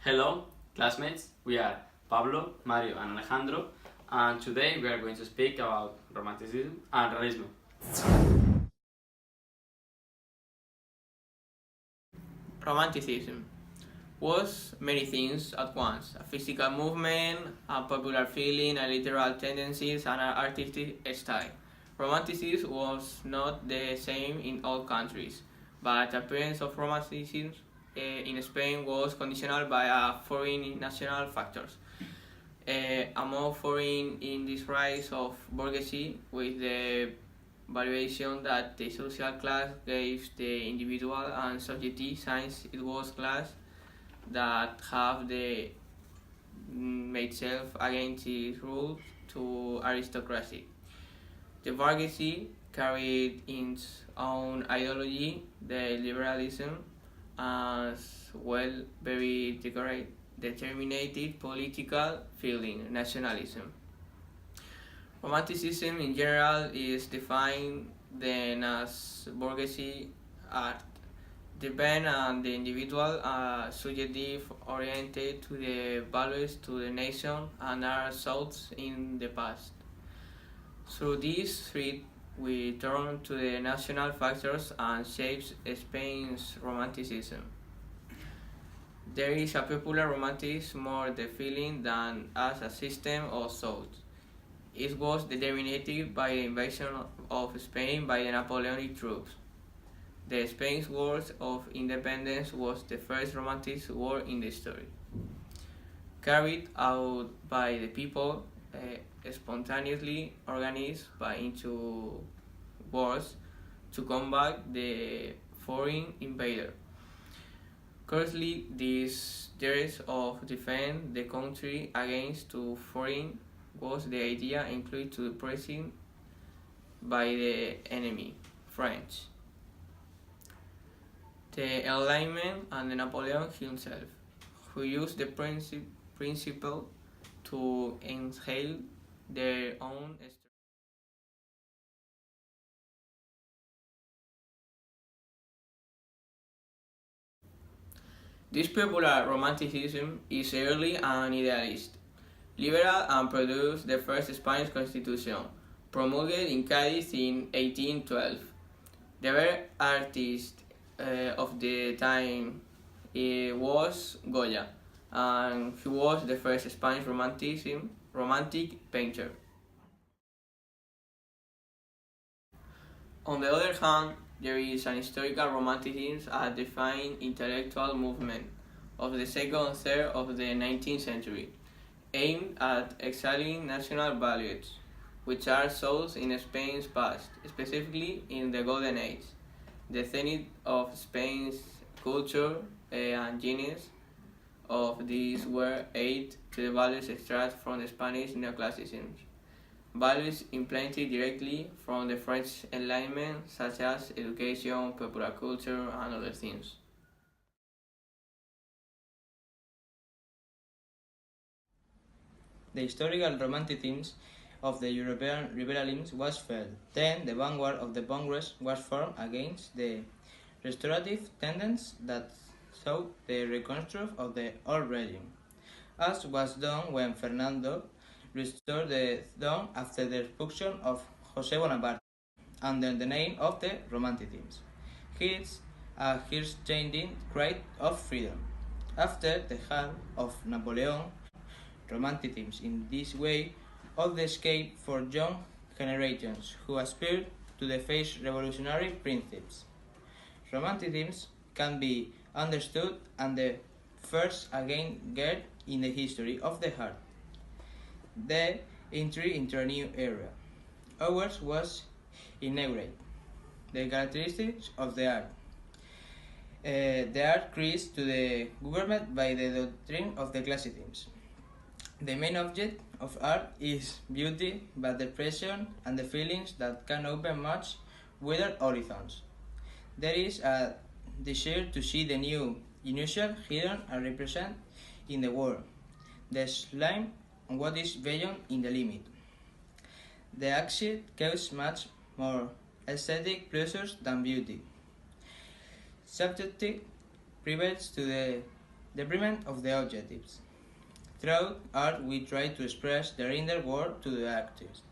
Hello, classmates. We are Pablo, Mario, and Alejandro, and today we are going to speak about Romanticism and Realism. Romanticism was many things at once: a physical movement, a popular feeling, a literal tendencies, and an artistic style. Romanticism was not the same in all countries, but the appearance of Romanticism in Spain was conditional by foreign national factors. Among foreign in this rise of bourgeoisie, with the valuation that the social class gave the individual and subjective, since it was class that have the made self against its rule to aristocracy. The bourgeoisie carried its own ideology, the liberalism, as well very determined political feeling, nationalism. Romanticism in general is defined then as bourgeoisie art. Depend on the individual, subjective oriented to the values to the nation and are sought in the past. Through these three, we turn to the national factors and shapes Spain's romanticism. There is a popular romanticism more the feeling than as a system of thought. It was determined by the invasion of Spain by the Napoleonic troops. The Spain's War of Independence was the first romantic war in the history. Carried out by the people, spontaneously organized into wars to combat the foreign invader. Currently, this dress of defend the country against to foreign was the idea included to the pressing by the enemy, French, the Enlightenment, and the Napoleon himself, who used the principle to enhance their own story. This popular romanticism is early and idealist, liberal, and produced the first Spanish constitution, promulgated in Cádiz in 1812. The very artist of the time was Goya, and he was the first Spanish romantic painter. On the other hand, there is an historical romanticism as defined intellectual movement of the second third of the 19th century, aimed at exalting national values, which are sought in Spain's past, specifically in the Golden Age. The zenith of Spain's culture and genius of these were aid to the values extracted from the Spanish neoclassicism, values implanted directly from the French Enlightenment, such as education, popular culture, and other things. The historical romanticism of the European liberalism was felt. Then the vanguard of the Congress was formed against the restorative tendencies that sought the reconstruction of the old regime, as was done when Fernando restored the throne after the expulsion of José Bonaparte, under the name of the Romanticism. It's a heart-changing cry of freedom. After the fall of Napoleon, Romanticism in this way of the escape for young generations who aspire to the face revolutionary principles. Romanticism can be understood as the first avant-garde in the history of the art, the entry into a new era. Ours was inaugurated. The characteristics of the art. The art created to the government by the doctrine of the classicism. The main object of art is beauty, but the expression and the feelings that can open much wider horizons. There is a desire to see the new, unusual, hidden, and represent in the world, the slime and what is beyond in the limit. The action gives much more aesthetic pleasures than beauty. Subjective privates to the development of the objectives. Through art, we try to express the inner world to the artist.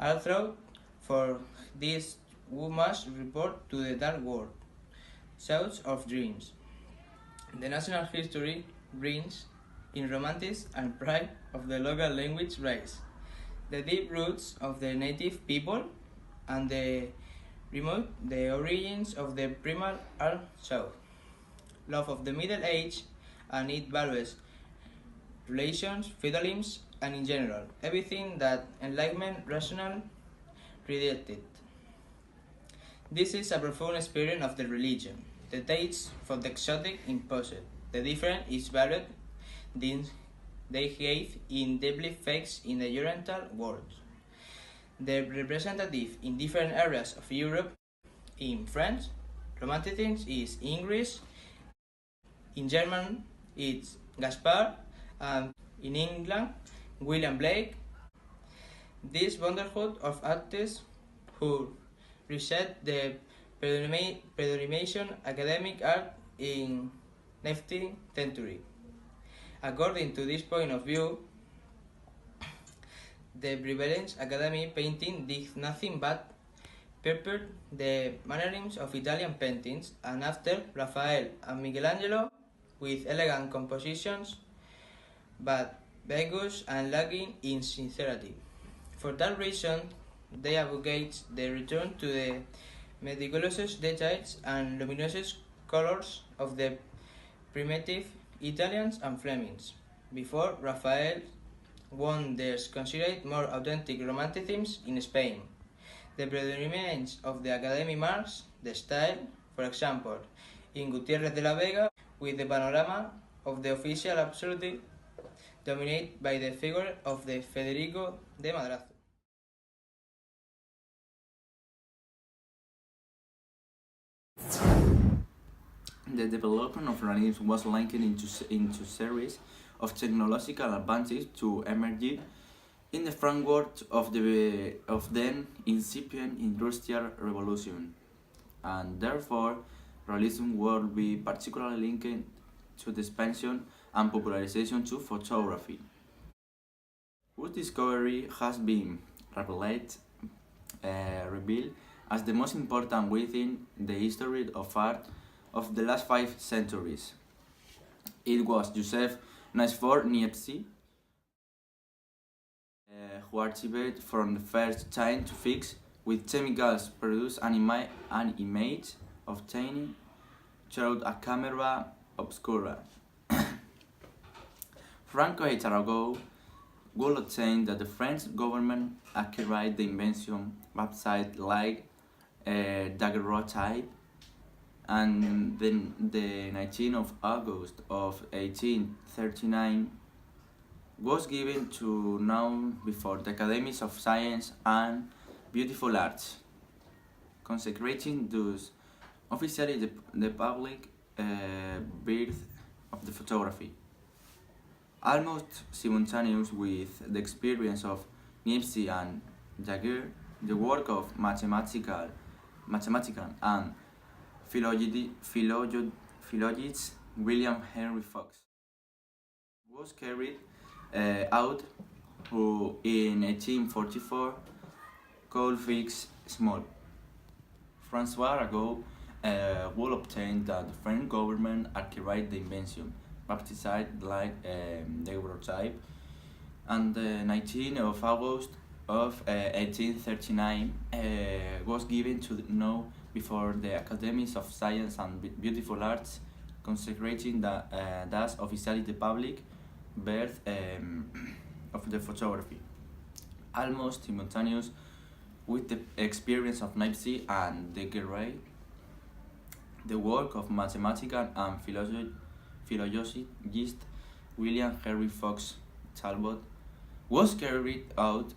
Although, for this, we must report to the dark world, thoughts of dreams. The national history brings in romanticism and pride of the local language race, the deep roots of the native people, and the origins of the primal are south. Love of the Middle Age and its values, relations, feudalism, and in general, everything that Enlightenment rational rejected. This is a profound experience of the religion. The taste for the exotic imposed. The different is valued. They gave in deeply facts in the Oriental world. The representative in different areas of Europe. In France, Romanticism is English. In German, it's Gaspar, and in England, William Blake. This wonderhood of artists who reset the predomination academic art in 19th century. According to this point of view, the prevalent academic painting did nothing but perpetuate the mannerisms of Italian paintings, and after Raphael and Michelangelo, with elegant compositions, but vague and lacking in sincerity. For that reason, they advocate the return to the meticulous details and luminous colors of the primitive Italians and Flemings. Before Raphael, one there's considered more authentic romanticism in Spain. The predominance of the academic marks the style, for example, in Gutiérrez de la Vega, with the panorama of the official absolutely dominated by the figure of the Federico de Madrazo. The development of realism was linked into series of technological advances to emerge in the framework of then incipient industrial revolution, and therefore realism will be particularly linked to the expansion and popularization to photography, whose discovery has been revealed as the most important within the history of art of the last 5 centuries. It was Joseph Nicephore Niepce who achieved for the first time to fix with chemicals produce an image obtained through a camera obscura. Franco H. Arago will obtain that the French government acquired the invention website like daguerreotype, and then the 19th of August of 1839 was given to known before the Academies of Science and Beautiful Arts, consecrating thus officially the public birth of the photography. Almost simultaneous with the experience of Niepce and Daguerre, the work of mathematician and philologist William Henry Fox was carried out, who in 1844 could fix small. François Arago will obtain that the French government acquired the invention, baptized like daguerreotype, and the 19th of August of 1839 was given to know before the Academies of Science and Beautiful Arts, consecrating thus officially the public birth of the photography. Almost simultaneous with the experience of Niepce and Daguerre, the work of mathematician and philologist William Henry Fox Talbot was carried out,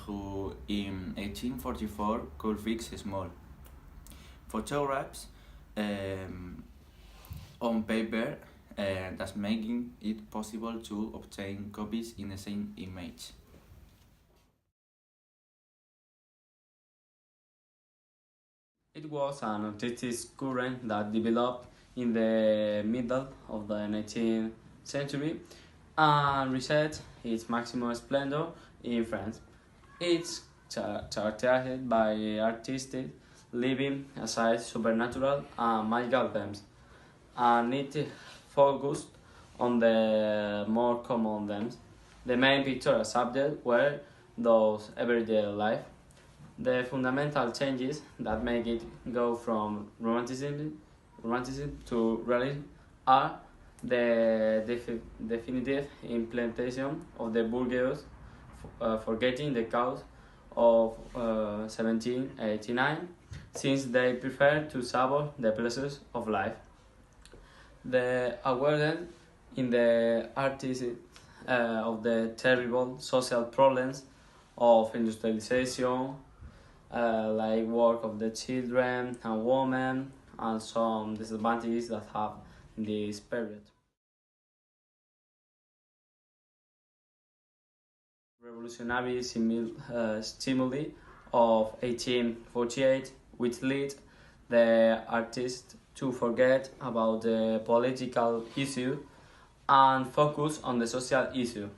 who in 1844 could fix small photographs on paper, thus making it possible to obtain copies in the same image. It was an artistic current that developed in the middle of the 19th century and reached its maximum splendor in France. It's characterized by artistic living aside supernatural and magical themes, and it focused on the more common themes. The main pictorial subjects were those everyday life. The fundamental changes that make it go from romanticism to realism are the definitive implementation of the bourgeois forgetting the cause of 1789, since they prefer to savor the pleasures of life. The awareness in the artists of the terrible social problems of industrialization, like work of the children and women, and some disadvantages that have in this period. Revolutionary stimuli of 1848, which led the artists to forget about the political issue and focus on the social issue.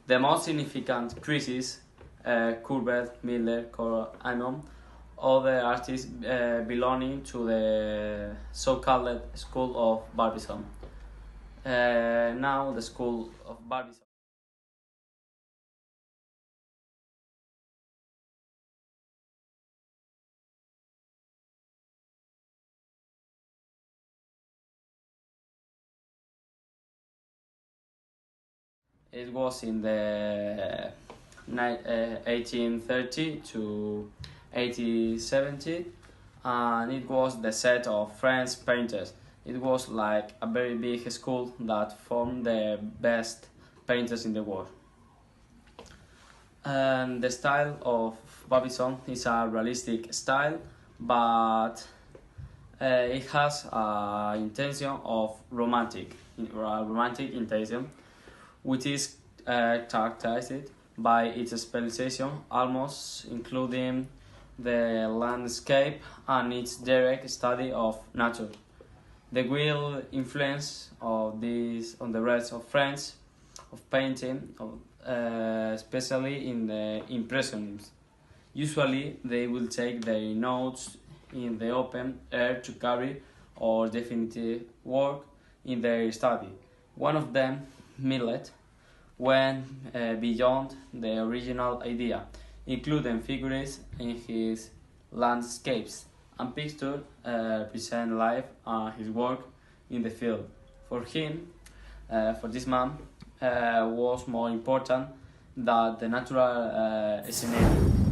The most significant critics, Courbet, Miller, Corot, other artists belonging to the so-called School of Barbizon. Now the School of Barbizon. It was in the 1830 to 1870, and it was the set of French painters. It was like a very big school that formed the best painters in the world. And the style of Barbizon is a realistic style, but it has an intention of romantic intention, which is characterized by its specialization, almost including the landscape and its direct study of nature. The real influence of this on the rest of French of painting, especially in the Impressionism. Usually, they will take their notes in the open air to carry or definitive work in their study. One of them, Millet, went beyond the original idea, including figures in his landscapes and pictures present life and his work in the field. For him, for this man, was more important than the natural scenery.